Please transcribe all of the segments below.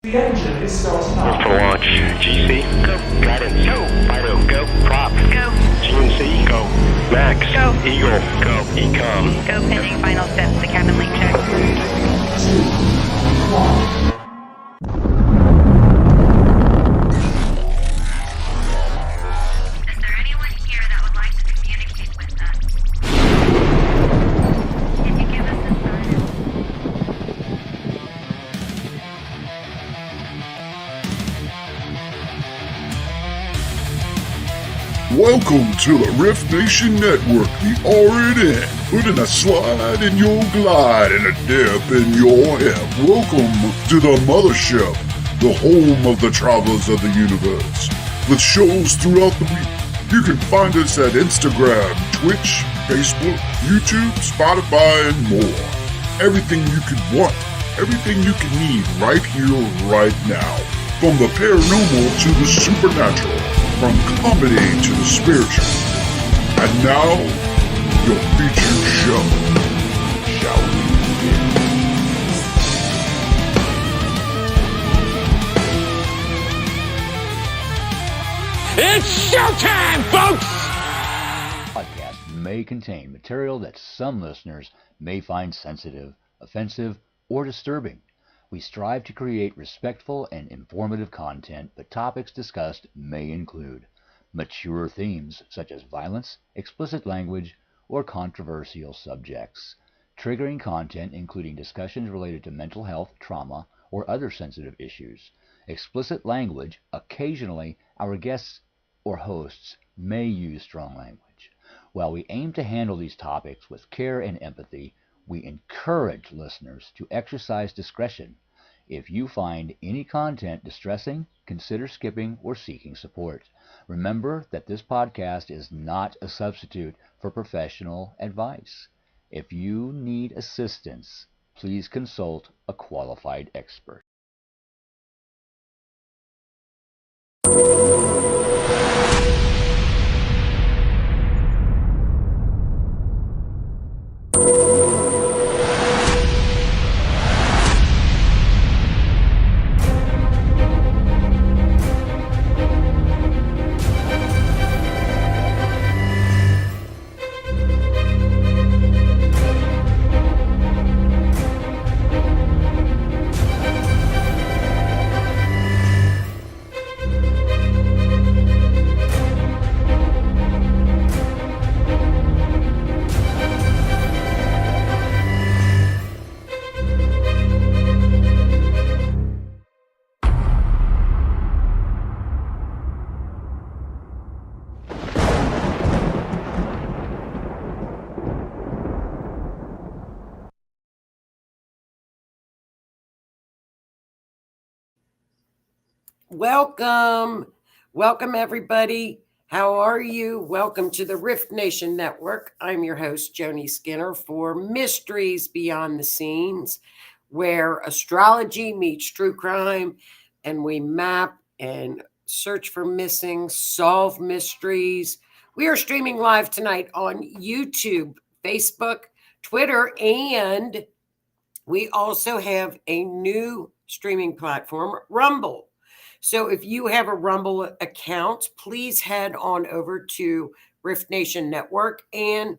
The engine is start. For launch. GC, go. Guidance, go. Fido, go. Prop, go. GNC, go. Max, go. Eagle, go. Ecom, go. Pending final steps. The cabin link check. 3, 2, 1. Is there anyone here that would like to communicate with us? Can you give us a sign? Welcome to the R.I.F.T Nation Network, the RNN, putting a slide in your glide and a dip in your hip. Welcome to the mothership, the home of the travelers of the universe. With shows throughout the week, you can find us at Instagram, Twitch, Facebook, YouTube, Spotify, and more. Everything you could want, everything you can need right here, right now. From the paranormal to the supernatural. From comedy to the spiritual. And now, your featured show. Shall we begin? It's showtime, folks! Podcast may contain material that some listeners may find sensitive, offensive, or disturbing. We strive to create respectful and informative content, but topics discussed may include mature themes such as violence, explicit language, or controversial subjects, triggering content including discussions related to mental health, trauma, or other sensitive issues, explicit language. Occasionally, our guests or hosts may use strong language. While we aim to handle these topics with care and empathy, we encourage listeners to exercise discretion. If you find any content distressing, consider skipping or seeking support. Remember that this podcast is not a substitute for professional advice. If you need assistance, please consult a qualified expert. Welcome everybody. How are you? Welcome to the R.I.F.T Nation Network. I'm your host, Joni Skinner, for Mysteries Beyond the Scenes, where astrology meets true crime, and we map and search for missing, solve mysteries. We are streaming live tonight on YouTube, Facebook, Twitter, and we also have a new streaming platform, Rumble. So if you have a Rumble account, please head on over to R.I.F.T Nation Network and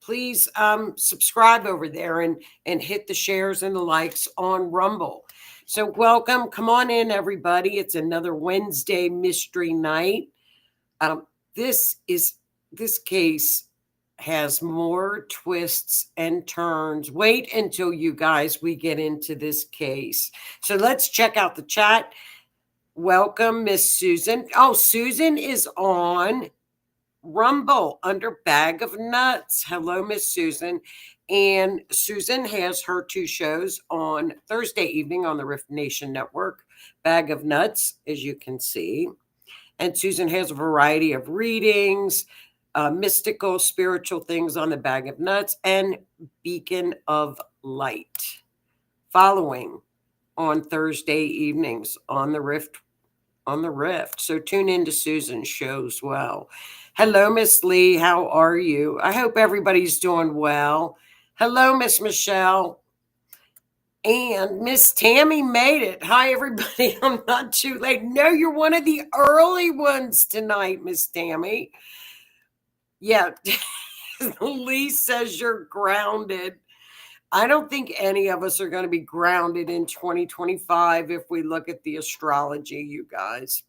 please subscribe over there and hit the shares and the likes on Rumble. So welcome. Come on in, everybody. It's another Wednesday mystery night. This case has more twists and turns. Wait until we get into this case. So let's check out the chat. Welcome, Miss Susan. Oh, Susan is on Rumble under Bag of Nuts. Hello, Miss Susan. And Susan has her two shows on Thursday evening on the R.I.F.T Nation Network, Bag of Nuts, as you can see. And Susan has a variety of readings, mystical, spiritual things on the Bag of Nuts, and Beacon of Light, following on Thursday evenings on the R.I.F.T. So tune into Susan's show as well. Hello, Miss Lee. How are you? I hope everybody's doing well. Hello, Miss Michelle. And Miss Tammy made it. Hi, everybody. I'm not too late. No, you're one of the early ones tonight, Miss Tammy. Yeah. Lee says you're grounded. I don't think any of us are going to be grounded in 2025 if we look at the astrology, you guys.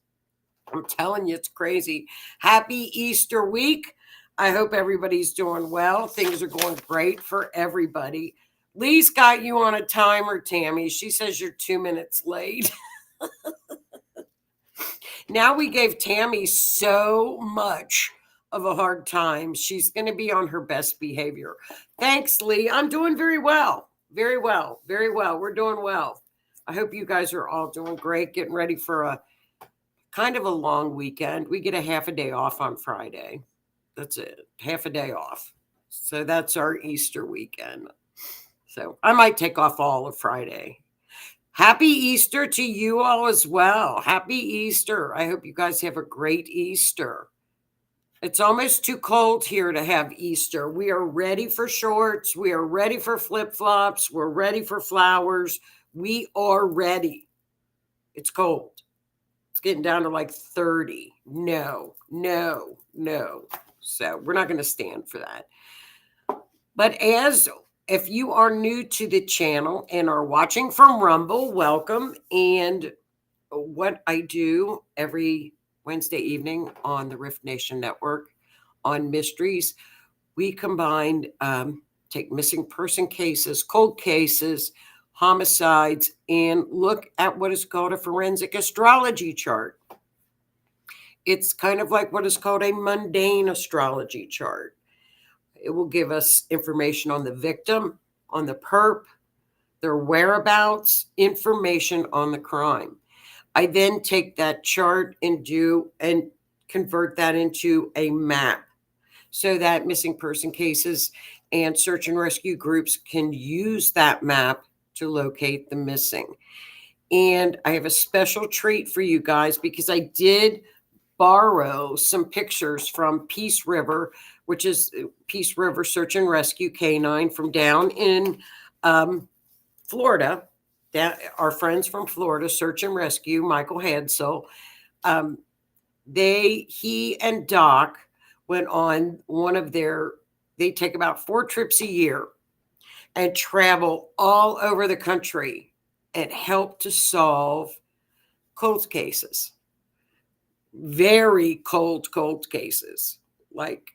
I'm telling you, it's crazy. Happy Easter week. I hope everybody's doing well. Things are going great for everybody. Lee's got you on a timer, Tammy. She says you're 2 minutes late. Now we gave Tammy so much of a hard time. She's going to be on her best behavior. Thanks, Lee. I'm doing very well. Very well. Very well. We're doing well. I hope you guys are all doing great, getting ready for a kind of a long weekend. We get a half a day off on Friday. That's it. Half a day off. So that's our Easter weekend. So I might take off all of Friday. Happy Easter to you all as well. Happy Easter. I hope you guys have a great Easter. It's almost too cold here to have Easter. We are ready for shorts. We are ready for flip-flops. We're ready for flowers. We are ready. It's cold. It's getting down to like 30. No. So we're not going to stand for that. But if you are new to the channel and are watching from Rumble, welcome. And what I do every Wednesday evening on the R.I.F.T Nation Network on Mysteries, we combine, take missing person cases, cold cases, homicides, and look at what is called a forensic astrology chart. It's kind of like what is called a mundane astrology chart. It will give us information on the victim, on the perp, their whereabouts, information on the crime. I then take that chart and convert that into a map so that missing person cases and search and rescue groups can use that map to locate the missing. And I have a special treat for you guys because I did borrow some pictures from Peace River, which is Peace River Search and Rescue Canine from down in Florida. Our friends from Florida, Search and Rescue, Michael Hadsell. He and Doc went on they take about 4 trips a year and travel all over the country and help to solve cold cases. Very cold cases, like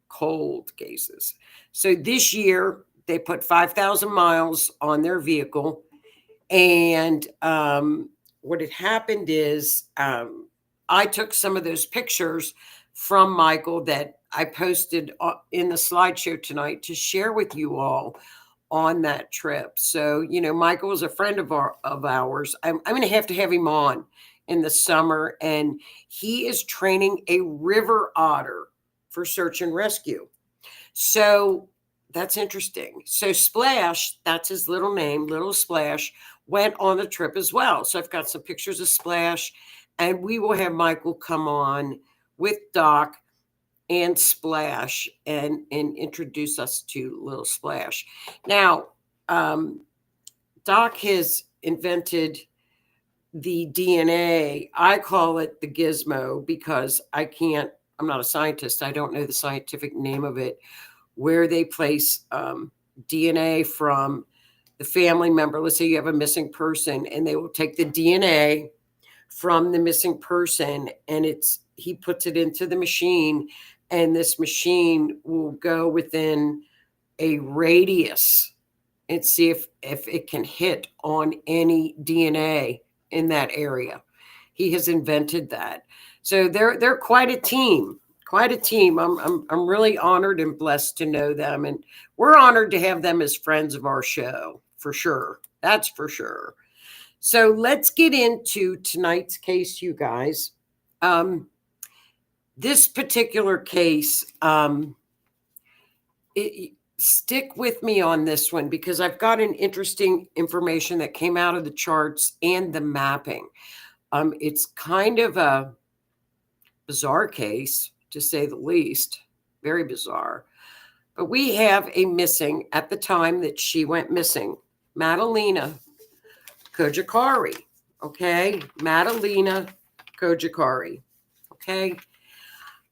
cold cases. So this year they put 5,000 miles on their vehicle. And what had happened is I took some of those pictures from Michael that I posted in the slideshow tonight to share with you all on that trip. So, Michael is a friend of ours. I'm going to have him on in the summer, and he is training a river otter for search and rescue. So that's interesting. So Splash, that's his little name, Little Splash, went on the trip as well. So I've got some pictures of Splash, and we will have Michael come on with Doc and Splash and introduce us to Little Splash. Now, Doc has invented the DNA. I call it the gizmo because I'm not a scientist. I don't know the scientific name of it, where they place DNA from the family member. Let's say you have a missing person, and they will take the DNA from the missing person, and he puts it into the machine, and this machine will go within a radius and see if it can hit on any DNA in that area. He has invented that. So they're quite a team. Quite a team. I'm really honored and blessed to know them, and we're honored to have them as friends of our show, for sure. That's for sure. So let's get into tonight's case, you guys. This particular case, stick with me on this one because I've got an interesting information that came out of the charts and the mapping. It's kind of a bizarre case, to say the least. Very bizarre. But we have a missing at the time that she went missing. Madalina Cojocarri. Okay, Madalina Cojocarri. Okay,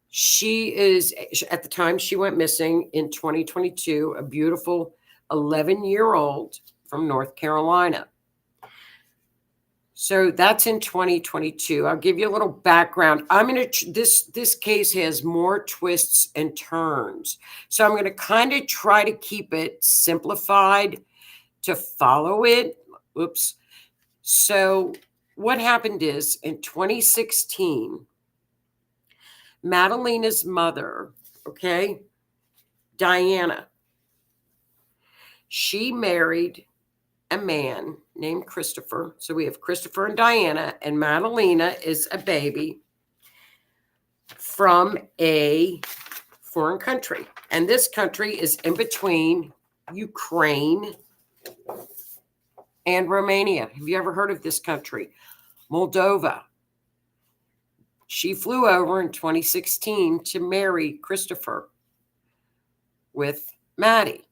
she is, at the time she went missing in 2022, a beautiful 11-year-old from North Carolina. So that's in 2022. I'll give you a little background. I'm going to, this case has more twists and turns. So I'm going to kind of try to keep it simplified to follow it. Oops. So what happened is in 2016, Madalina's mother, okay, Diana, she married a man named Christopher. So we have Christopher and Diana, and Madalina is a baby from a foreign country. And this country is in between Ukraine and Romania. Have you ever heard of this country? Moldova. She flew over in 2016 to marry Christopher with Maddie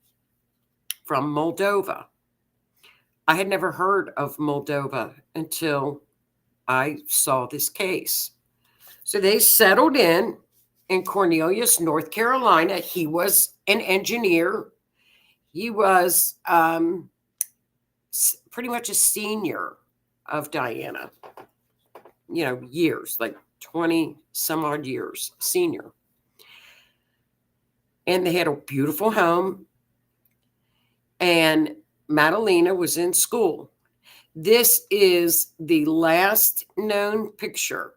from Moldova. I had never heard of Moldova until I saw this case. So they settled in Cornelius, North Carolina. He was an engineer. He was pretty much a senior of Diana, years, like 20 some odd years senior. And they had a beautiful home. And Madalina was in school. This is the last known picture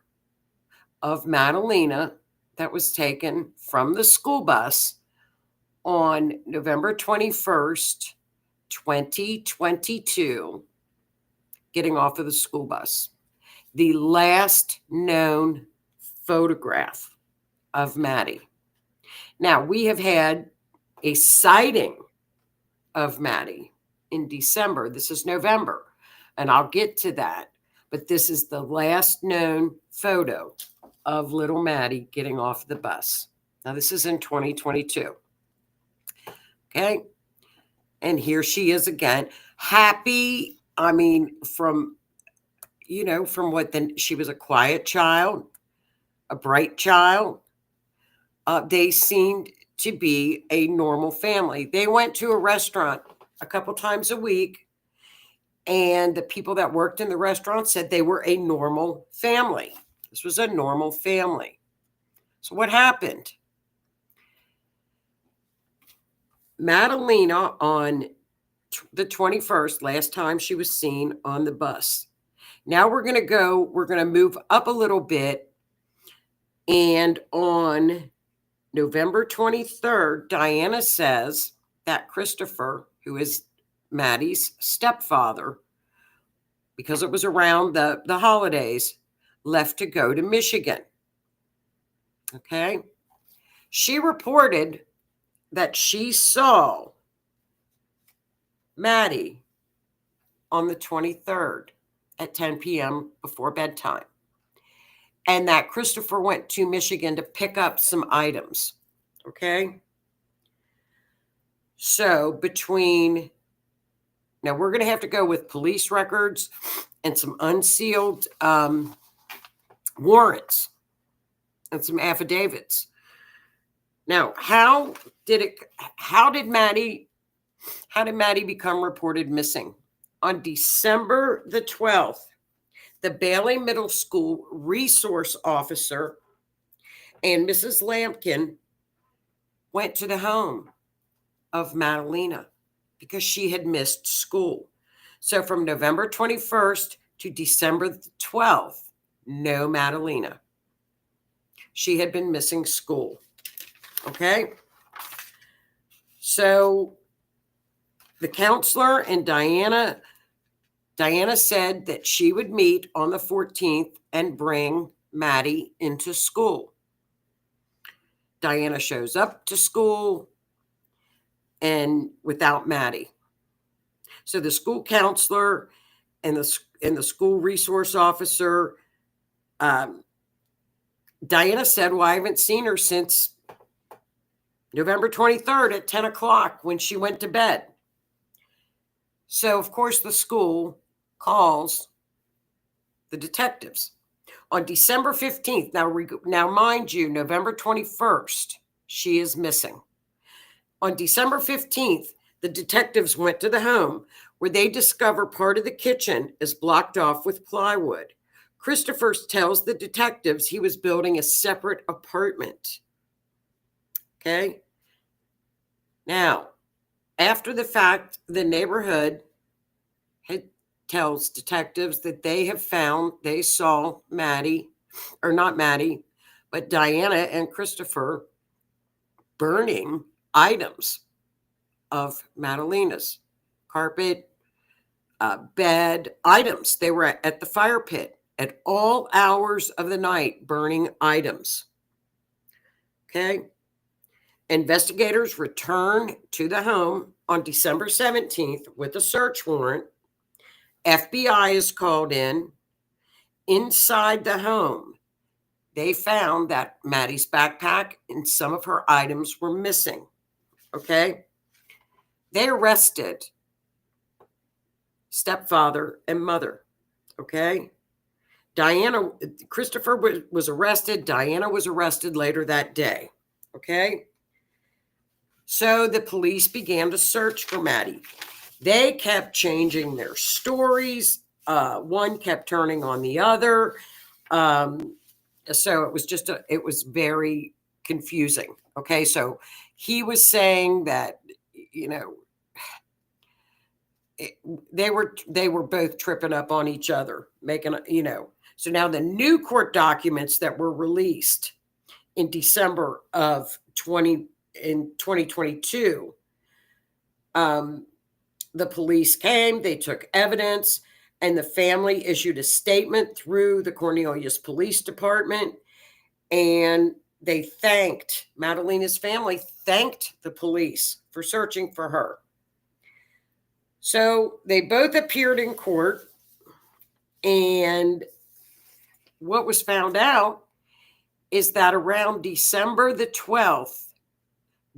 of Madalina that was taken from the school bus on November 21st, 2022, getting off of the school bus. The last known photograph of Maddie. Now, we have had a sighting of Maddie in December. This is November, and I'll get to that. But this is the last known photo of little Maddie getting off the bus. Now, this is in 2022. Okay. And here she is again. Happy. I mean, from what then, she was a quiet child, a bright child. They seemed to be a normal family. They went to a restaurant a couple times a week, and the people that worked in the restaurant said they were a normal family. This was a normal family. So what happened? Madalina, on the 21st, last time she was seen on the bus. Now we're going to move up a little bit. And on November 23rd, Diana says that Christopher, who is Maddie's stepfather, because it was around the holidays, left to go to Michigan. Okay. She reported that she saw Maddie on the 23rd at 10 p.m. before bedtime, and that Christopher went to Michigan to pick up some items. Okay. So now we're going to have to go with police records and some unsealed warrants and some affidavits. Now, how did Maddie become reported missing? On December the 12th, the Bailey Middle School resource officer and Mrs. Lampkin went to the home of Madalina because she had missed school. So from November 21st to December the 12th, no Madalina. She had been missing school. Okay. So the counselor and Diana said that she would meet on the 14th and bring Maddie into school. Diana shows up to school and without Maddie. So the school counselor and the school resource officer, Diana said, well, I haven't seen her since November 23rd at 10 o'clock when she went to bed. So, of course, the school calls the detectives. On December 15th, now mind you, November 21st, she is missing. On December 15th, the detectives went to the home where they discover part of the kitchen is blocked off with plywood. Christopher tells the detectives he was building a separate apartment. Okay. Now, after the fact, the neighborhood tells detectives that they saw Maddie, or not Maddie, but Diana and Christopher burning items of Madalina's carpet, bed, items. They were at the fire pit at all hours of the night burning items. Okay. Investigators return to the home on December 17th with a search warrant. FBI is called in. Inside the home, they found that Maddie's backpack and some of her items were missing. Okay. They arrested stepfather and mother. Okay. Christopher was arrested. Diana was arrested later that day. Okay. So the police began to search for Maddie. They kept changing their stories. One kept turning on the other. So it was very confusing. Okay. So he was saying that, they were both tripping up on each other, making, so now the new court documents that were released in December of 2022, the police came, they took evidence, and the family issued a statement through the Cornelius Police Department, and they Madalina's family thanked the police for searching for her. So they both appeared in court, and what was found out is that around December the 12th,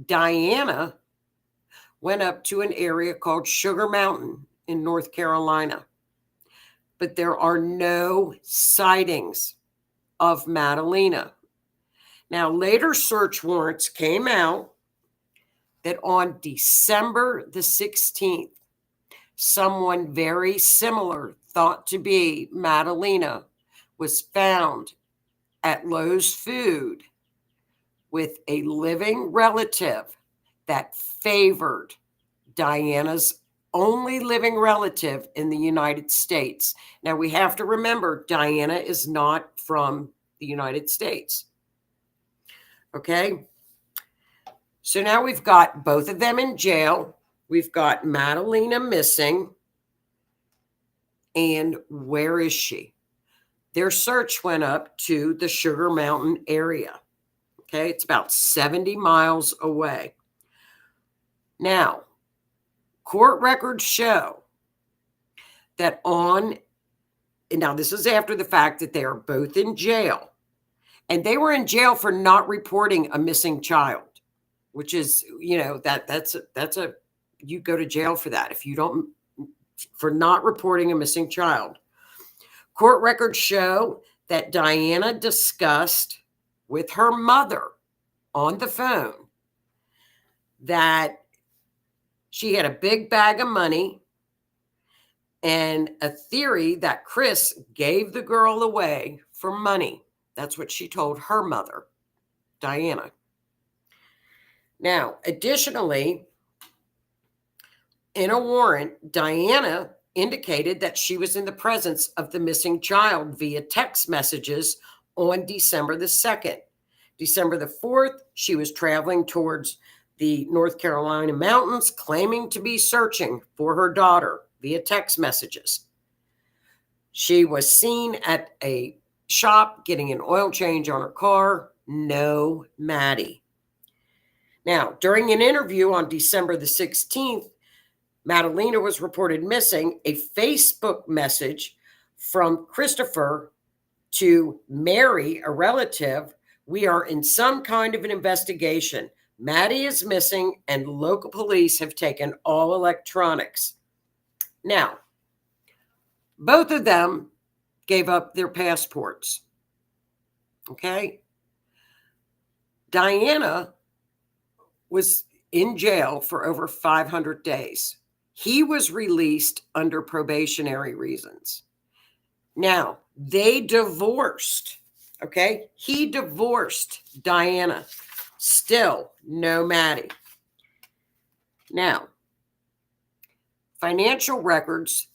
Diana went up to an area called Sugar Mountain in North Carolina. But there are no sightings of Madalina. Now, later search warrants came out that on December the 16th, someone very similar, thought to be Madalina, was found at Lowe's Food with a living relative that favored Diana's only living relative in the United States. Now, we have to remember, Diana is not from the United States. Okay? So now we've got both of them in jail. We've got Madalina missing. And where is she? Their search went up to the Sugar Mountain area. Okay, it's about 70 miles away. Now, court records show that now this is after the fact that they are both in jail. And they were in jail for not reporting a missing child, which is, that's you go to jail for that for not reporting a missing child. Court records show that Diana discussed with her mother on the phone that she had a big bag of money and a theory that Chris gave the girl away for money. That's what she told her mother, Diana. Now, additionally, in a warrant, Diana indicated that she was in the presence of the missing child via text messages on December the 2nd. December the 4th, she was traveling towards the North Carolina mountains, claiming to be searching for her daughter via text messages. She was seen at a shop getting an oil change on her car. No Maddie. Now, during an interview on December the 16th, Madalina was reported missing. A Facebook message from Christopher to Mary, a relative: "We are in some kind of an investigation. Maddie is missing and local police have taken all electronics." Now, both of them gave up their passports. Okay. Diana was in jail for over 500 days. He was released under probationary reasons. Now, they divorced. Okay. He divorced Diana. Still no Maddie. Now, financial records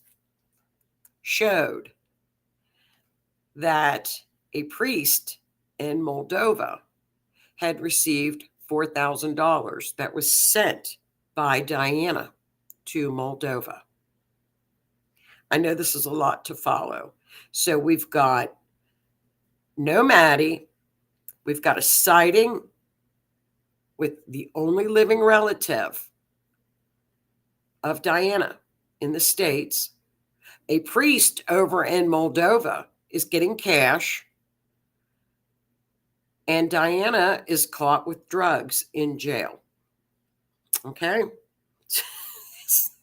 showed that a priest in Moldova had received $4,000 that was sent by Diana to Moldova. I know this is a lot to follow. So we've got no Maddie. We've got a sighting with the only living relative of Diana in the States. A priest over in Moldova is getting cash, and Diana is caught with drugs in jail. Okay.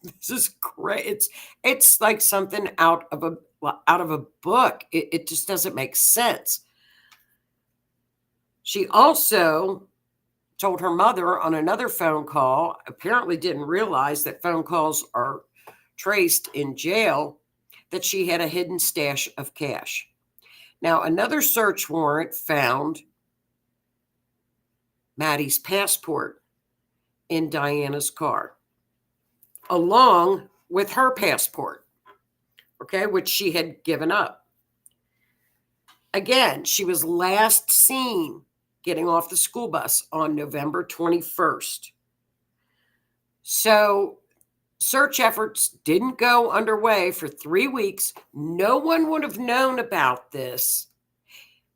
This is great. It's like something out of a book. It just doesn't make sense. She also told her mother on another phone call, apparently didn't realize that phone calls are traced in jail, that she had a hidden stash of cash. Now, another search warrant found Maddie's passport in Diana's car, along with her passport, okay, which she had given up. Again, she was last seen getting off the school bus on November 21st. So search efforts didn't go underway for 3 weeks. No one would have known about this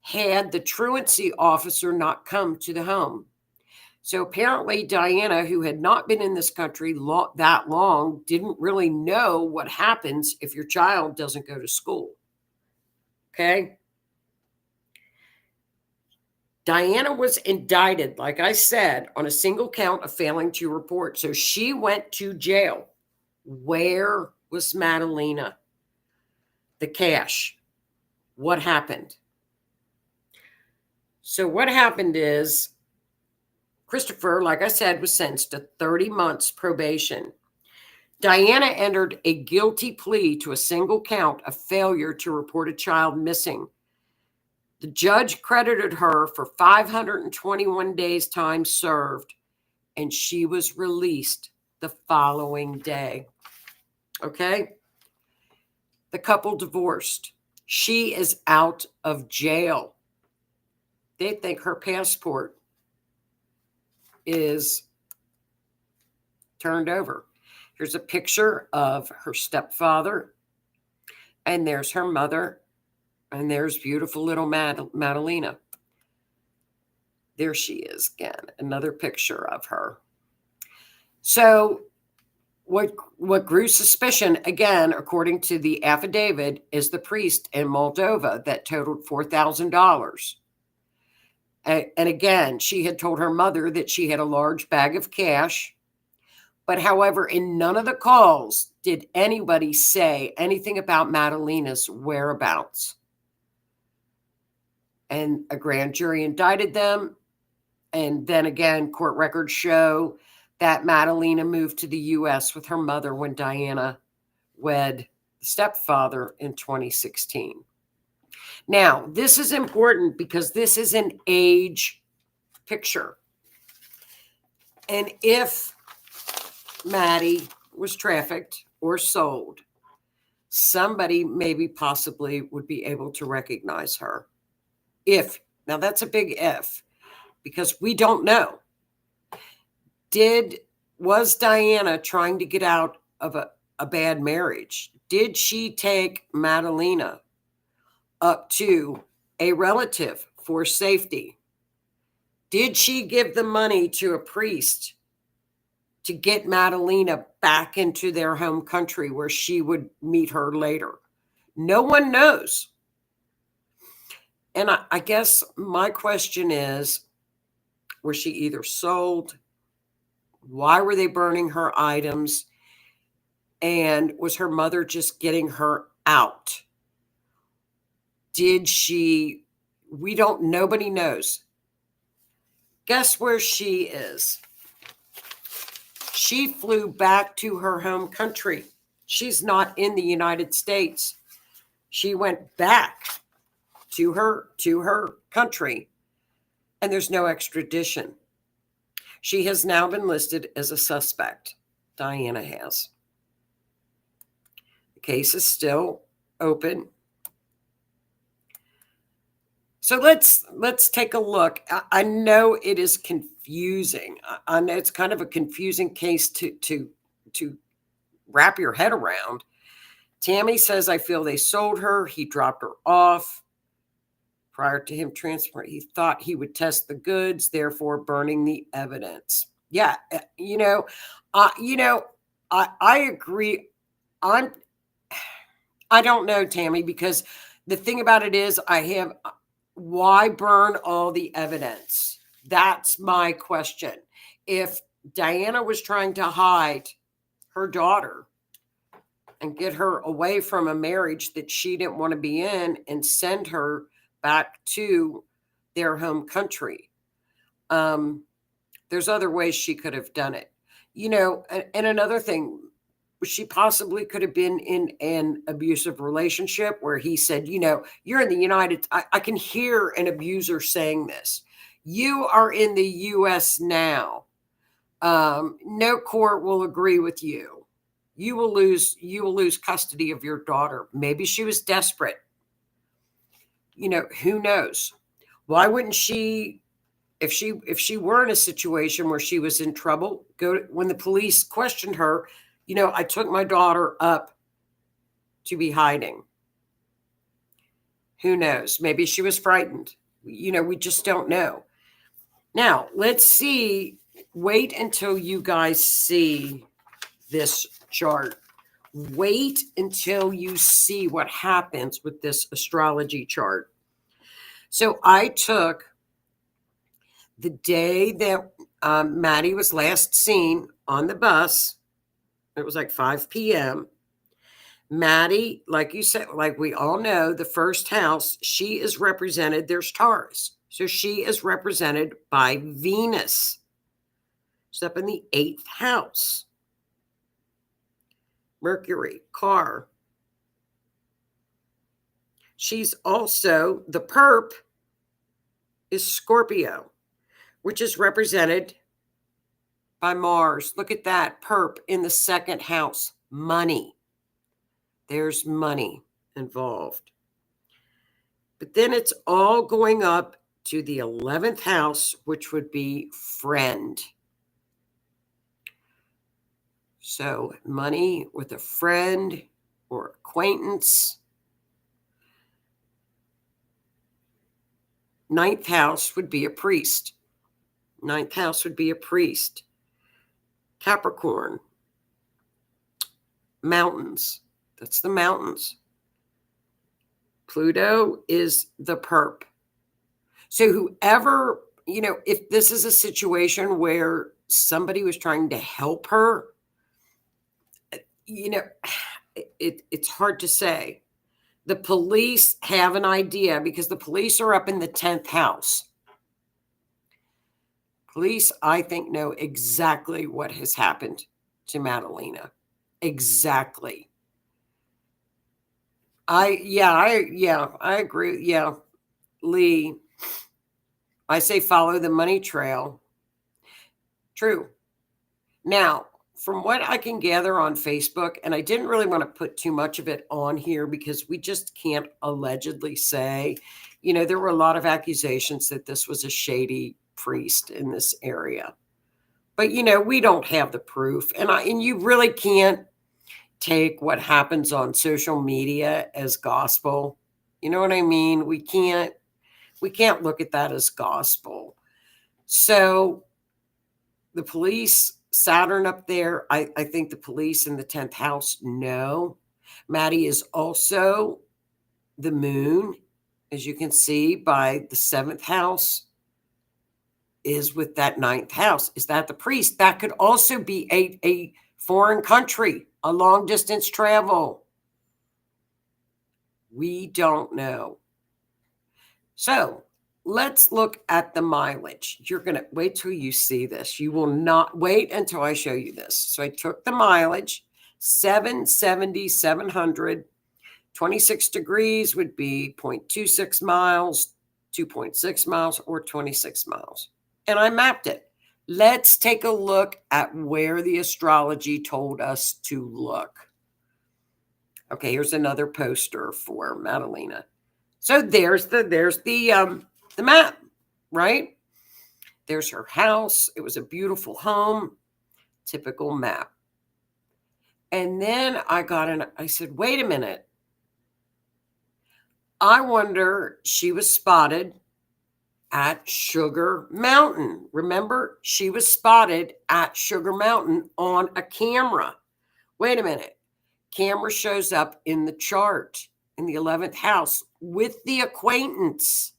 had the truancy officer not come to the home. So apparently Diana, who had not been in this country that long, didn't really know what happens if your child doesn't go to school. Okay. Diana was indicted, like I said, on a single count of failing to report. So she went to jail. Where was Madalina? The cash. What happened? So what happened is Christopher, like I said, was sentenced to 30 months probation. Diana entered a guilty plea to a single count of failure to report a child missing. The judge credited her for 521 days time served, and she was released the following day. Okay? The couple divorced. She is out of jail. They think her passport is turned over. Here's a picture of her stepfather, and there's her mother, and there's beautiful little Madalina. There she is again, another picture of her. So what grew suspicion, again, according to the affidavit, is the priest in Moldova that totaled $4,000. And again, she had told her mother that she had a large bag of cash. But however, in none of the calls did anybody say anything about Madalina's whereabouts. And a grand jury indicted them. And then again, court records show that Madalina moved to the U.S. with her mother when Diana wed the stepfather in 2016. Now, this is important because this is an age picture. And if Maddie was trafficked or sold, somebody maybe possibly would be able to recognize her. Now that's a big if, because we don't know. Was Diana trying to get out of a bad marriage? Did she take Madalina up to a relative for safety? Did she give the money to a priest to get Madalina back into their home country where she would meet her later? No one knows. And I guess my question is, was she either sold? Why were they burning her items? And was her mother just getting her out? Did she? We don't, nobody knows. Guess where she is? She flew back to her home country. She's not in the United States. She went back to her country, and there's no extradition. She has now been listed as a suspect. Diana has. The case is still open. So let's take a look. I know it is confusing. I know it's kind of a confusing case to wrap your head around. Tammy says, I feel they sold her. He dropped her off. Prior to him transferring, he thought he would test the goods, therefore burning the evidence. Yeah, I agree. I don't know, Tammy, because the thing about it is why burn all the evidence? That's my question. If Diana was trying to hide her daughter and get her away from a marriage that she didn't want to be in and send her back to their home country, there's other ways she could have done it. And another thing, she possibly could have been in an abusive relationship where he said, you're in the United, I can hear an abuser saying this. You are in the U.S. now. No court will agree with you. You will lose custody of your daughter. Maybe she was desperate. Who knows? Why wouldn't she, if she were in a situation where she was in trouble, when the police questioned her, I took my daughter up to be hiding. Who knows? Maybe she was frightened. We just don't know. Now, let's see. Wait until you guys see this chart. Wait until you see what happens with this astrology chart. So I took the day that Maddie was last seen on the bus. It was like 5 p.m. Maddie, like you said, like we all know, the first house, she is represented, there's Taurus. So she is represented by Venus. She's up in the 8th house. Mercury, car. She's also, the perp is Scorpio, which is represented by Mars. Look at that, perp in the 2nd house, money. There's money involved. But then it's all going up to the 11th house, which would be friend. So money with a friend or acquaintance. 9th house would be a priest. 9th house would be a priest. Capricorn. Mountains. That's the mountains. Pluto is the perp. So whoever, if this is a situation where somebody was trying to help her, it's hard to say. The police have an idea because the police are up in the 10th house. Police, I think, know exactly what has happened to Madalina. Exactly. I agree. Yeah. Lee, I say follow the money trail. True. Now, from what I can gather on Facebook, and I didn't really want to put too much of it on here because we just can't allegedly say, there were a lot of accusations that this was a shady priest in this area. But, we don't have the proof. And you really can't take what happens on social media as gospel. You know what I mean? We can't look at that as gospel. So the police, Saturn up there, I think the police in the 10th house know. Maddie is also the moon, as you can see by the 7th house, is with that 9th house. Is that the priest? That could also be a foreign country, a long distance travel. We don't know. So let's look at the mileage. You're going to wait till you see this. You will not wait until I show you this. So I took the mileage, 770, 700, 26 degrees would be 0.26 miles, 2.6 miles, or 26 miles. And I mapped it. Let's take a look at where the astrology told us to look. Okay, here's another poster for Madalina. So there's the map, right? There's her house. It was a beautiful home, typical map. And then I said, wait a minute. I wonder, she was spotted at Sugar Mountain. Remember, she was spotted at Sugar Mountain on a camera. Wait a minute. Camera shows up in the chart in the 11th house with the acquaintance.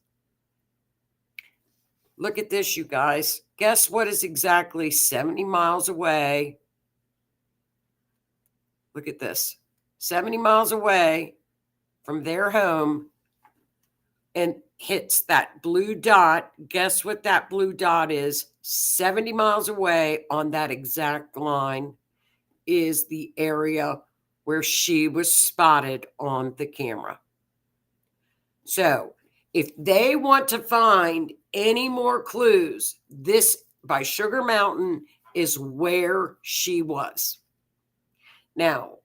Look at this, you guys. Guess what is exactly 70 miles away? Look at this. 70 miles away from their home and hits that blue dot. Guess what that blue dot is? 70 miles away on that exact line is the area where she was spotted on the camera. So if they want to find any more clues, this by Sugar Mountain is where she was. Now,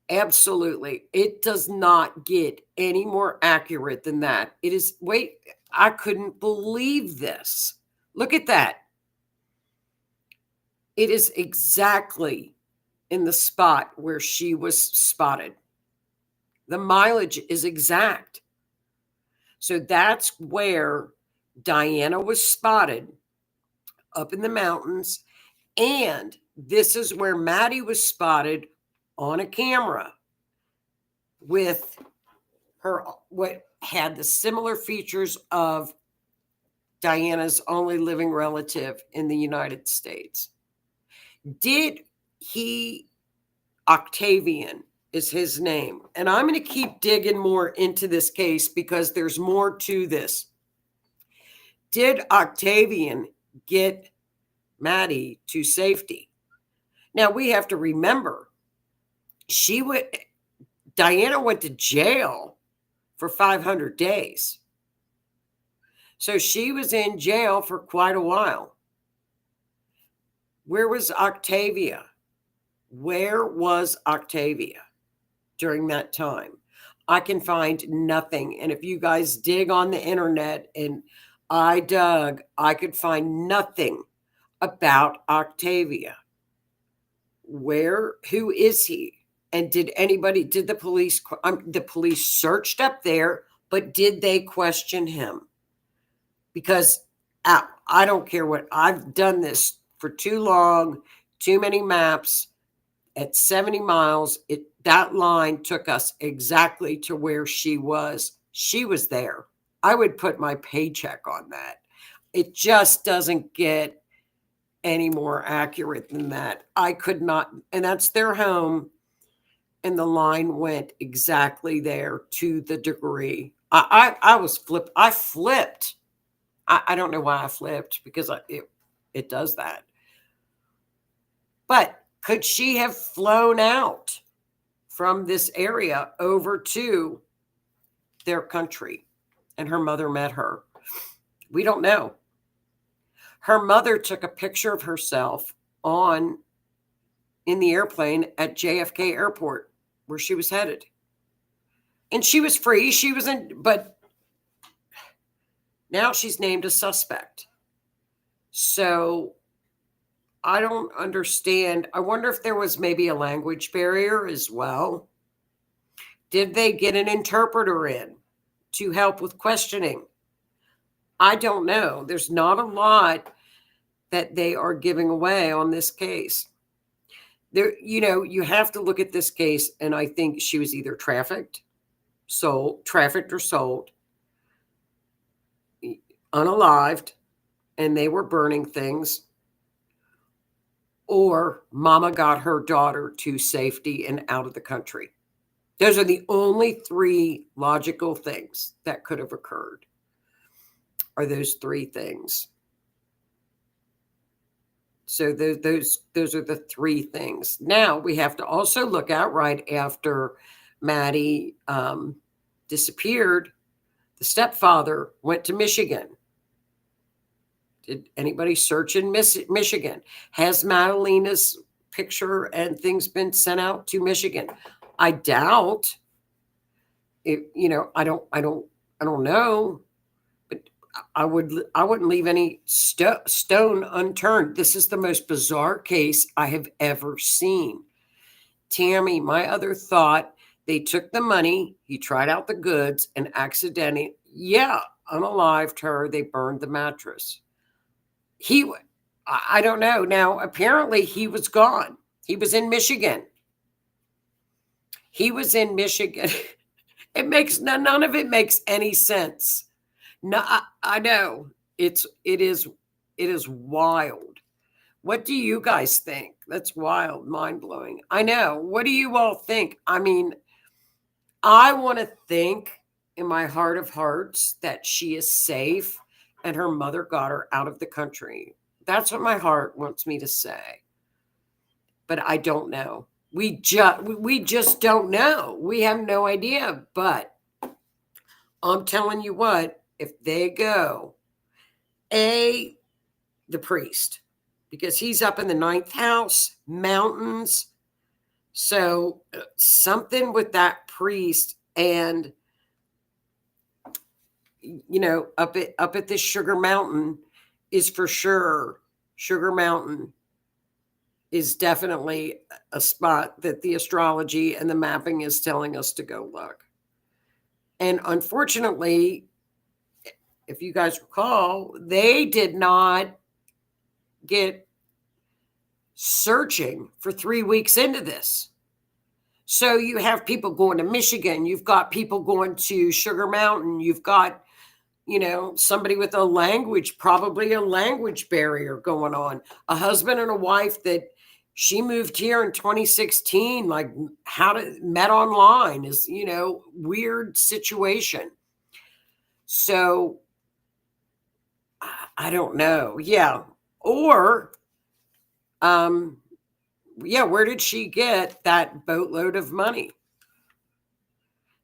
absolutely, it does not get any more accurate than that. It is, wait, I couldn't believe this. Look at that. It is exactly in the spot where she was spotted. The mileage is exact. So that's where Diana was spotted, up in the mountains. And this is where Maddie was spotted on a camera with her, what had the similar features of Diana's only living relative in the United States. Did he, Octavian is his name. And I'm going to keep digging more into this case because there's more to this. Did Octavian get Maddie to safety? Now we have to remember, Diana went to jail for 500 days. So she was in jail for quite a while. Where was Octavia? Where was Octavia during that time? I can find nothing. And if you guys dig on the internet, and I dug, I could find nothing about Octavia. Who is he? And did the police searched up there, but did they question him? Because I don't care what, I've done this for too long, too many maps. At 70 miles, that line took us exactly to where she was. She was there. I would put my paycheck on that. It just doesn't get any more accurate than that. I could not, and that's their home. And the line went exactly there to the degree. I was flipped. I flipped. I don't know why I flipped, because it does that. But could she have flown out from this area over to their country and her mother met her? We don't know. Her mother took a picture of herself in the airplane at JFK Airport where she was headed. And she was free. But now she's named a suspect. So I don't understand. I wonder if there was maybe a language barrier as well. Did they get an interpreter in to help with questioning? I don't know. There's not a lot that they are giving away on this case. You have to look at this case, and I think she was either trafficked or sold, unalived, and they were burning things, or mama got her daughter to safety and out of the country. Those are the only three logical things that could have occurred, are those three things. So those are the three things. Now we have to also look at, right after Maddie disappeared, the stepfather went to Michigan. Did anybody search in Michigan? Has Madalina's picture and things been sent out to Michigan? I doubt. I don't know. I wouldn't leave any stone unturned. This is the most bizarre case I have ever seen. Tammy, my other thought, they took the money, he tried out the goods, and accidentally, unalived her. They burned the mattress. I don't know. Now, apparently he was gone. He was in Michigan. None of it makes any sense. No, I know it is wild. What do you guys think? That's wild, mind blowing. I know. What do you all think? I mean, I want to think in my heart of hearts that she is safe and her mother got her out of the country. That's what my heart wants me to say. But I don't know. We just don't know. We have no idea. But I'm telling you what, if they go, the priest, because he's up in the 9th house, mountains. So something with that priest and, up at this Sugar Mountain is for sure. Sugar Mountain is definitely a spot that the astrology and the mapping is telling us to go look. And unfortunately, if you guys recall, they did not get searching for 3 weeks into this. So you have people going to Michigan. You've got people going to Sugar Mountain. You've got, somebody with probably a language barrier going on. A husband and a wife that she moved here in 2016, like met online is, weird situation. So I don't know. Yeah. Or, where did she get that boatload of money?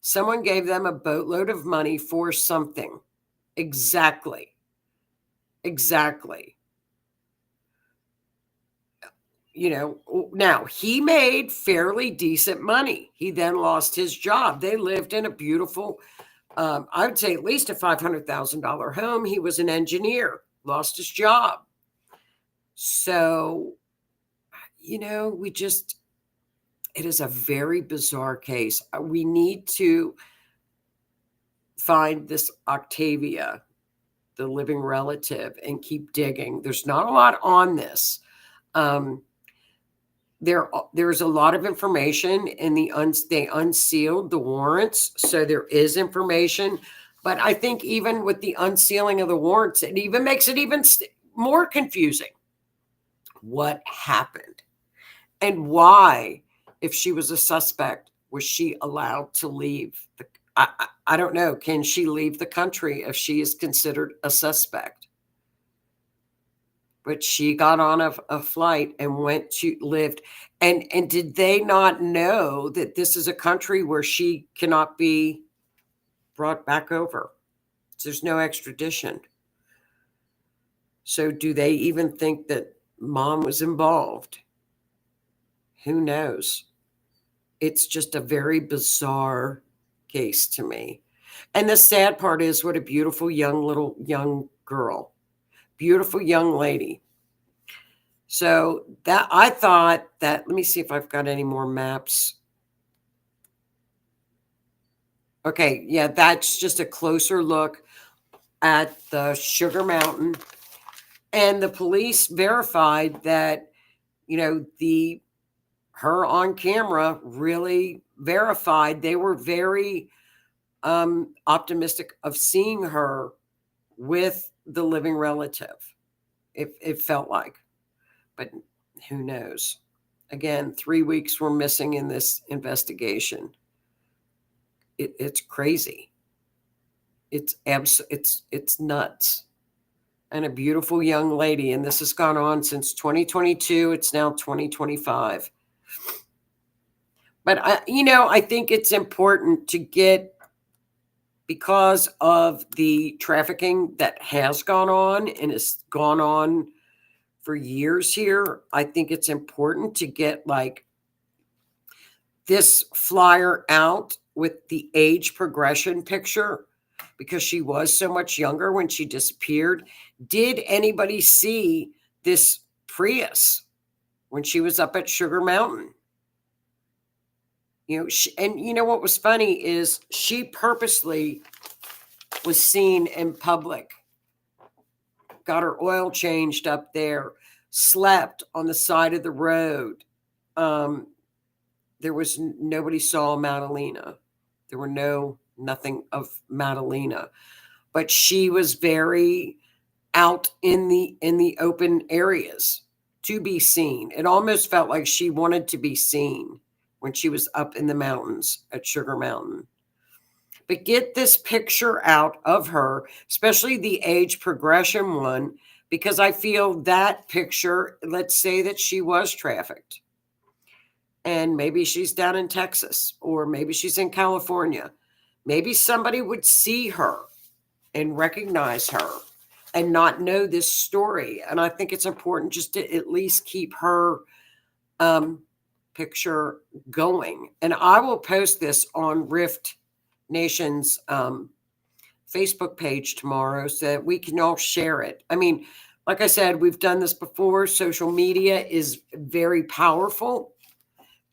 Someone gave them a boatload of money for something. Exactly. Now he made fairly decent money. He then lost his job. They lived in a beautiful, I would say at least a $500,000 home. He was an engineer, lost his job. So, it is a very bizarre case. We need to find this Octavia, the living relative, and keep digging. There's not a lot on this. There's a lot of information in they unsealed the warrants. So there is information, but I think even with the unsealing of the warrants, it even makes it even more confusing. What happened and why, if she was a suspect, was she allowed to leave? I don't know. Can she leave the country if she is considered a suspect? But she got on a flight and lived. And did they not know that this is a country where she cannot be brought back over? There's no extradition. So do they even think that mom was involved? Who knows? It's just a very bizarre case to me. And the sad part is, what a beautiful young girl. Beautiful young lady. So that I thought that, let me see if I've got any more maps. Okay, yeah, that's just a closer look at the Sugar Mountain. And the police verified that, her on camera really verified. They were very optimistic of seeing her with the living relative. It felt like, but Who knows? Again, 3 weeks were missing in this investigation. It's crazy. It's nuts. And a beautiful young lady. And this has gone on since 2022. It's now 2025. But I think it's important to get, because of the trafficking that has gone on and has gone on for years here, I think it's important to get like this flyer out with the age progression picture, because she was so much younger when she disappeared. Did anybody see this Prius when she was up at Sugar Mountain? And what was funny is she purposely was seen in public, got her oil changed up there, slept on the side of the road. There was nobody saw Madalina. There were nothing of Madalina, but she was very out in the open areas to be seen. It almost felt like she wanted to be seen when she was up in the mountains at Sugar Mountain. But get this picture out of her, especially the age progression one, because I feel that picture, let's say that she was trafficked. And maybe she's down in Texas, or maybe she's in California. Maybe somebody would see her and recognize her and not know this story. And I think it's important just to at least keep her picture going. And I will post this on R.I.F.T Nation's Facebook page tomorrow so that we can all share it. I mean, like I said, we've done this before. Social media is very powerful.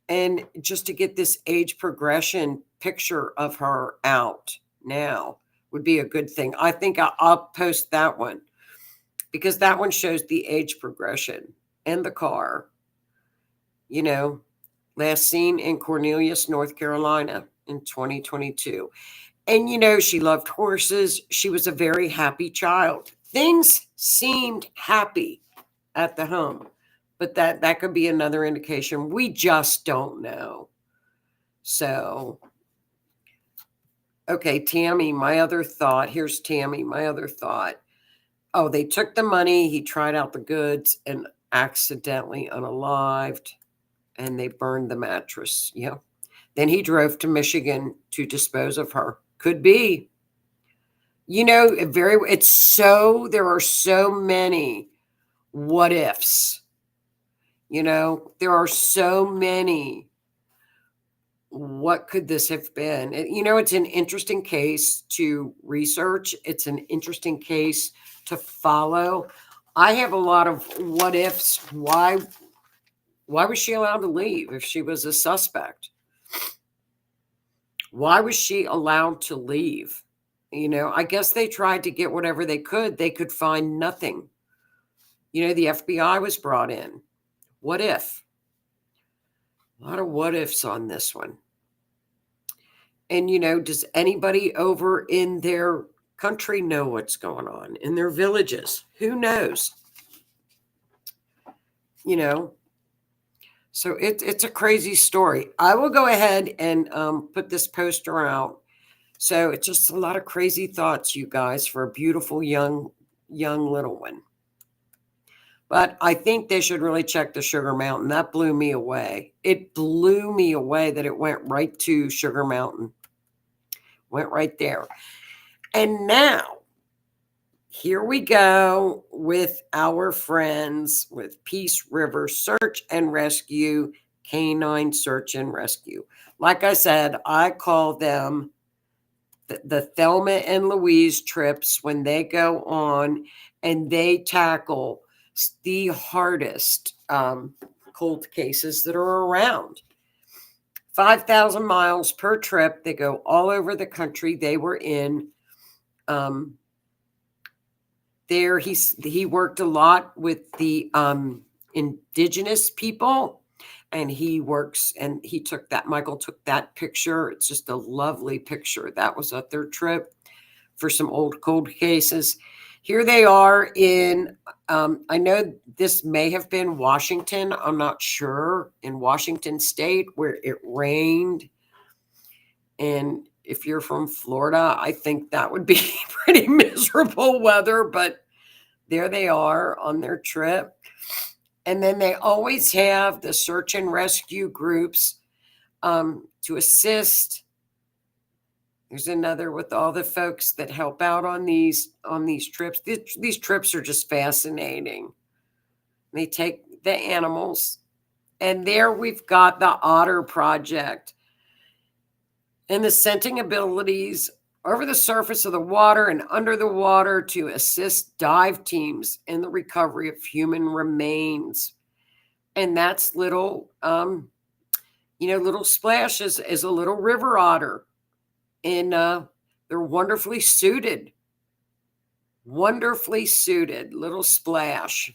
And just to get this age progression picture of her out now would be a good thing. I think I'll post that one, because that one shows the age progression and the car. Last seen in Cornelius, North Carolina in 2022. And she loved horses. She was a very happy child. Things seemed happy at the home. But that could be another indication. We just don't know. So, okay, Tammy, my other thought. Here's Tammy, my other thought. Oh, they took the money. He tried out the goods and accidentally unalived, and they burned the mattress. Yeah. Then he drove to Michigan to dispose of her. Could be. There are so many what ifs. There are so many. What could this have been? It's an interesting case to research. It's an interesting case to follow. I have a lot of what ifs. Why was she allowed to leave if she was a suspect? Why was she allowed to leave? I guess they tried to get whatever they could. They could find nothing. The FBI was brought in. What if? A lot of what ifs on this one. And, does anybody over in their country know what's going on in their villages? Who knows? So it's a crazy story. I will go ahead and put this poster out. So it's just a lot of crazy thoughts, you guys, for a beautiful young little one. But I think they should really check the Sugar Mountain. That blew me away. It blew me away that it went right to Sugar Mountain. Went right there. And now, here we go with our friends with Peace River Search and Rescue, Canine Search and Rescue. Like I said, I call them the Thelma and Louise trips, when they go on and they tackle the hardest cold cases that are around. 5,000 miles per trip. They go all over the country. They were in there. He worked a lot with the indigenous people, and Michael took that picture. It's just a lovely picture. That was a third trip for some old cold cases. Here they are in I know this may have been Washington. I'm not sure. In Washington State, where it rained. And if you're from Florida, I think that would be pretty miserable weather. But there they are on their trip. And then they always have the search and rescue groups to assist. There's another with all the folks that help out on these trips. These trips are just fascinating. They take the animals, and there we've got the Otter Project and the scenting abilities over the surface of the water and under the water to assist dive teams in the recovery of human remains. And that's little, little Splash is a little river otter. And they're wonderfully suited. Wonderfully suited. Little Splash.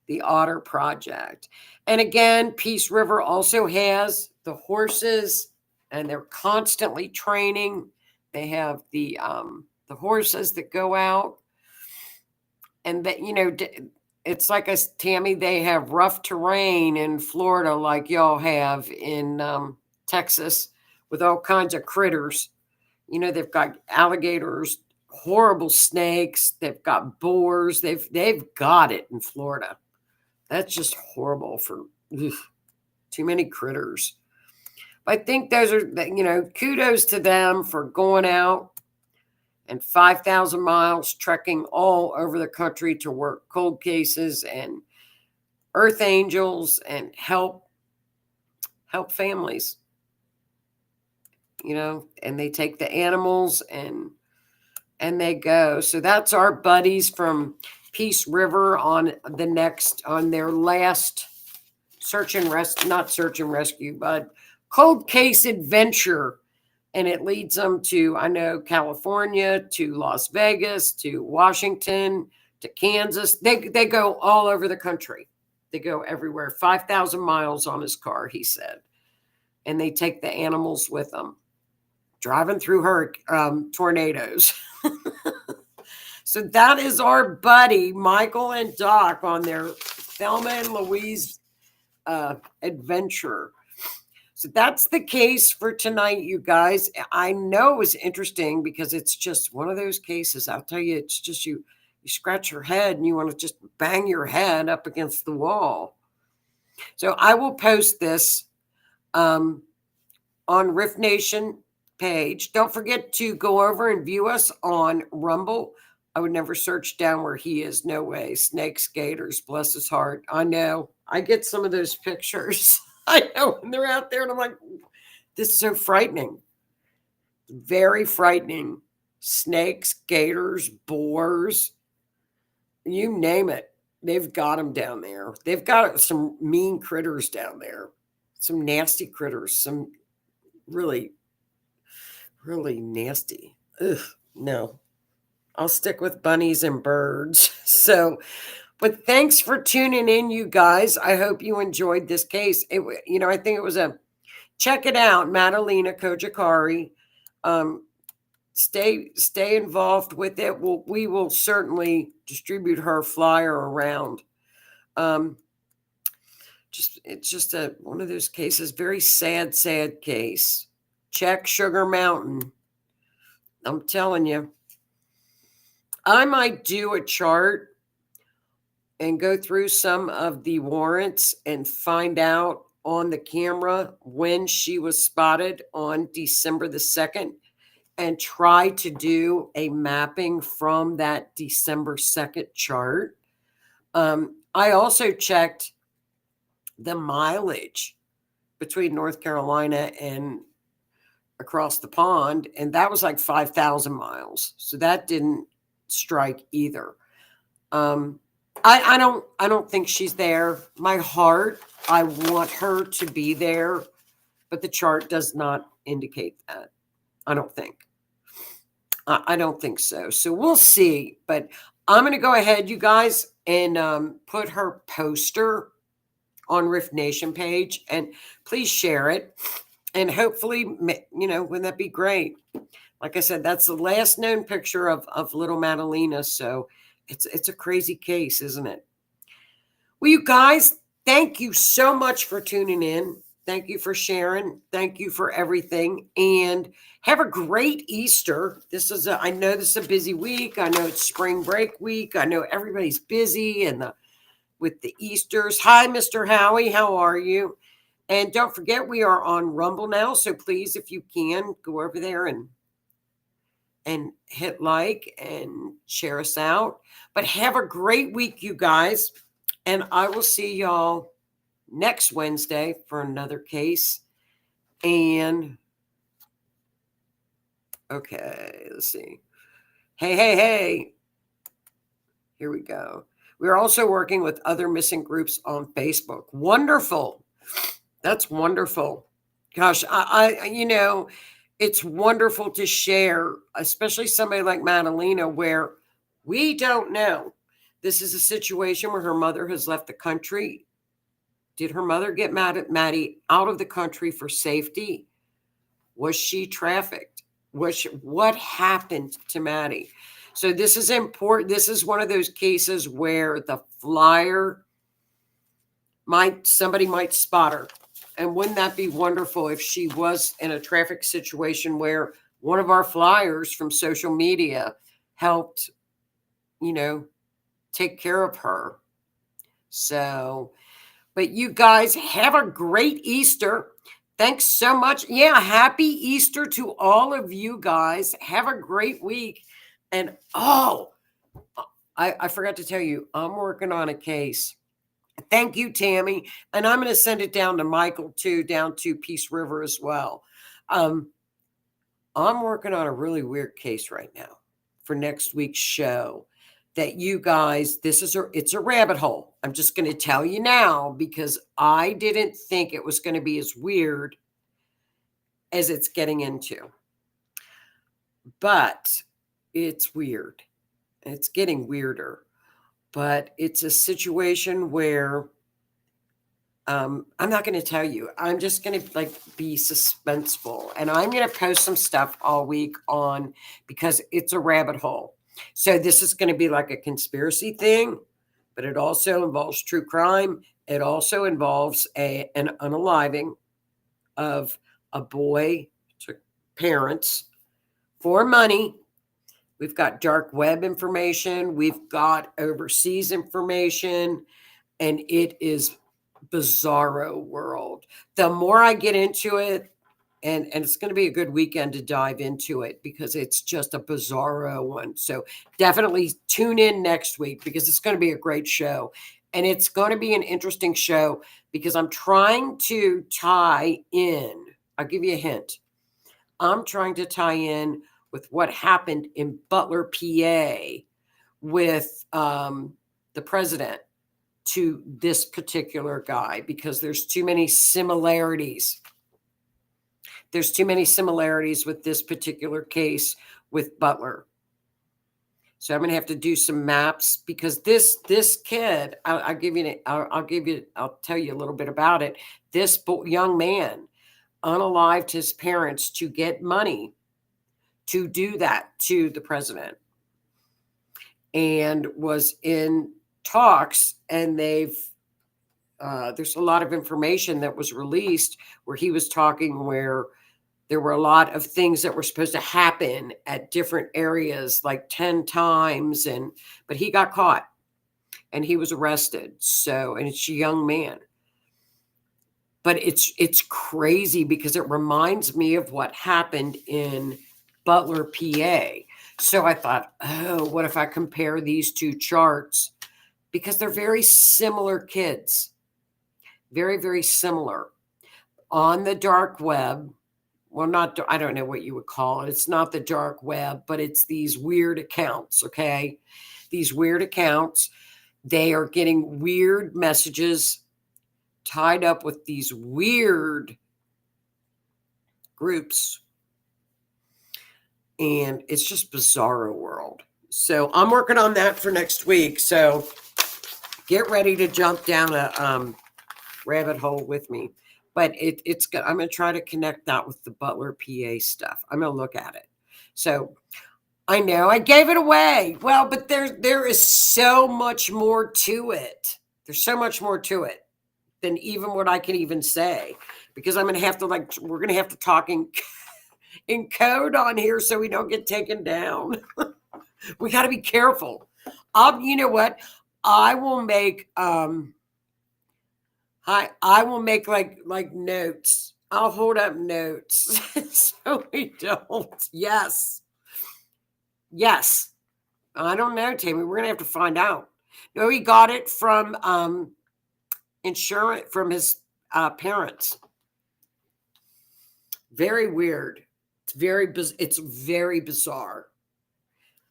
The Otter Project. And again, Peace River also has the horses, and they're constantly training. They have the horses that go out. And that, it's like Tammy, they have rough terrain in Florida like y'all have in Texas, with all kinds of critters. They've got alligators, horrible snakes. They've got boars. They've got it in Florida. That's just horrible for too many critters. But I think those are, kudos to them for going out and 5,000 miles trekking all over the country to work cold cases and earth angels and help families. And they take the animals and they go. So that's our buddies from Peace River on their last not search and rescue, but cold case adventure. And it leads them to, I know, California, to Las Vegas, to Washington, to Kansas. They go all over the country. They go everywhere. 5,000 miles on his car, he said. And they take the animals with them, driving through tornadoes. So that is our buddy Michael and Doc on their Thelma and Louise adventure. So that's the case for tonight, you guys. I know it was interesting because it's just one of those cases. I'll tell you, it's just you scratch your head and you want to just bang your head up against the wall. So I will post this on R.I.F.T Nation page. Don't forget to go over and view us on Rumble. I would never search down where he is. No way. Snakes, gators, bless his heart. I know. I get some of those pictures. I know when they're out there and I'm like, this is so frightening. Very frightening. Snakes, gators, boars, you name it. They've got them down there. They've got some mean critters down there. Some nasty critters. Some really, really nasty. Ugh, no. I'll stick with bunnies and birds. But thanks for tuning in, you guys. I hope you enjoyed this case. I think it was check it out, Madalina Cojocarri. Stay involved with it. We will certainly distribute her flyer around. It's just one of those cases. Very sad case. Check Sugar Mountain. I'm telling you. I might do a chart and go through some of the warrants and find out on the camera when she was spotted on December the 2nd and try to do a mapping from that December 2nd chart. I also checked the mileage between North Carolina and across the pond, and that was like 5,000 miles. So that didn't strike either. I don't think she's there. My heart, I want her to be there, but the chart does not indicate that. I don't think. I don't think so. So we'll see. But I'm going to go ahead, you guys, and put her poster on R.I.F.T Nation page, and please share it. And hopefully, wouldn't that be great? Like I said, that's the last known picture of little Madalina. So It's a crazy case, isn't it? Well, you guys, thank you so much for tuning in. Thank you for sharing. Thank you for everything. And have a great Easter. I know this is a busy week. I know it's spring break week. I know everybody's busy and with the Easters. Hi, Mr. Howie. How are you? And don't forget, we are on Rumble now. So please, if you can, go over there and hit like and share us out. But have a great week, you guys. And I will see y'all next Wednesday for another case. And okay, let's see. Hey. Here we go. We're also working with other missing groups on Facebook. Wonderful. That's wonderful. Gosh, I it's wonderful to share, especially somebody like Madalina, where we don't know. This is a situation where her mother has left the country. Did her mother get mad at Maddie out of the country for safety? Was she trafficked? What happened to Maddie? So this is important. This is one of those cases where the flyer somebody might spot her. And wouldn't that be wonderful if she was in a traffic situation where one of our flyers from social media helped, take care of her. So, but you guys have a great Easter. Thanks so much. Yeah, happy Easter to all of you guys. Have a great week. And I forgot to tell you, I'm working on a case. Thank you, Tammy. And I'm going to send it down to Michael too, down to Peace River as well. I'm working on a really weird case right now for next week's show that you guys, it's a rabbit hole. I'm just going to tell you now because I didn't think it was going to be as weird as it's getting into. But it's weird. It's getting weirder. But it's a situation where I'm not going to tell you. I'm just going to be suspenseful. And I'm going to post some stuff all week on because it's a rabbit hole. So this is going to be like a conspiracy thing, but it also involves true crime. It also involves an unaliving of a boy to parents for money. We've got dark web information. We've got overseas information. And it is bizarro world. The more I get into it, and it's going to be a good weekend to dive into it because it's just a bizarro one. So definitely tune in next week because it's going to be a great show. And it's going to be an interesting show because I'm trying to tie in. I'll give you a hint. I'm trying to tie in with what happened in Butler, PA with the president to this particular guy because there's too many similarities. There's too many similarities with this particular case with Butler. So I'm going to have to do some maps because this kid, I'll tell you a little bit about it. This young man unalived his parents to get money to do that to the president and was in talks, and there's a lot of information that was released where he was talking where there were a lot of things that were supposed to happen at different areas like 10 times, but he got caught and he was arrested. So, and it's a young man. But it's crazy because it reminds me of what happened in Butler, PA. So I thought, what if I compare these two charts? Because they're very similar kids. Very, very similar. On the dark web, well, I don't know what you would call it. It's not the dark web, but it's these weird accounts, okay? These weird accounts, they are getting weird messages tied up with these weird groups. And it's just bizarro world. So I'm working on that for next week. So get ready to jump down a rabbit hole with me. But it's good. I'm going to try to connect that with the Butler, PA stuff. I'm going to look at it. So I know I gave it away. Well, but there is so much more to it. There's so much more to it than even what I can even say, because I'm going to have to we're going to have to talk in code on here so we don't get taken down. We got to be careful. You know what? I will make I will make like notes. I'll hold up notes so we don't. Yes. Yes. I don't know, Tammy. We're gonna have to find out. No, he got it from insurance from his parents. Very weird. It's very bizarre.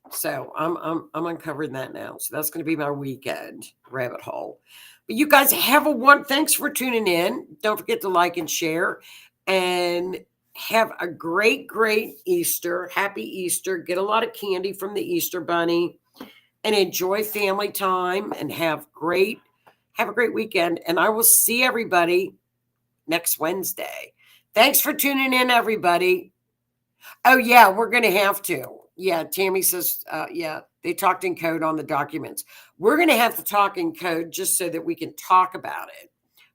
So I'm uncovering that now. So that's going to be my weekend rabbit hole. But you guys thanks for tuning in. Don't forget to like and share, and have a great Easter. Happy Easter. Get a lot of candy from the Easter Bunny, and enjoy family time, and have a great weekend. And I will see everybody next Wednesday. Thanks for tuning in, everybody. Oh yeah, we're going to have to. Yeah, Tammy says, yeah, they talked in code on the documents. We're going to have to talk in code just so that we can talk about it.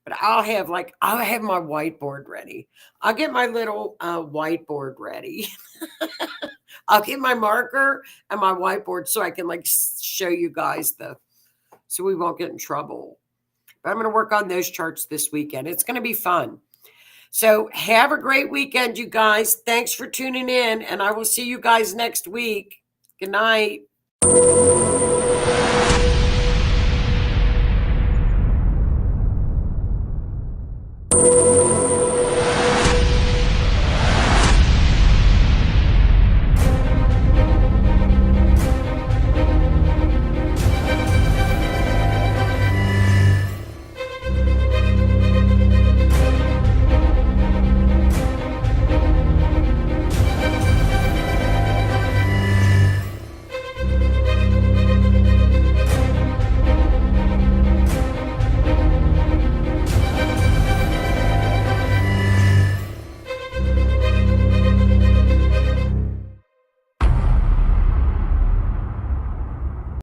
But I'll have my whiteboard ready. I'll get my little whiteboard ready. I'll get my marker and my whiteboard so I can show you guys so we won't get in trouble. But I'm going to work on those charts this weekend. It's going to be fun. So have a great weekend, you guys. Thanks for tuning in, and I will see you guys next week. Good night.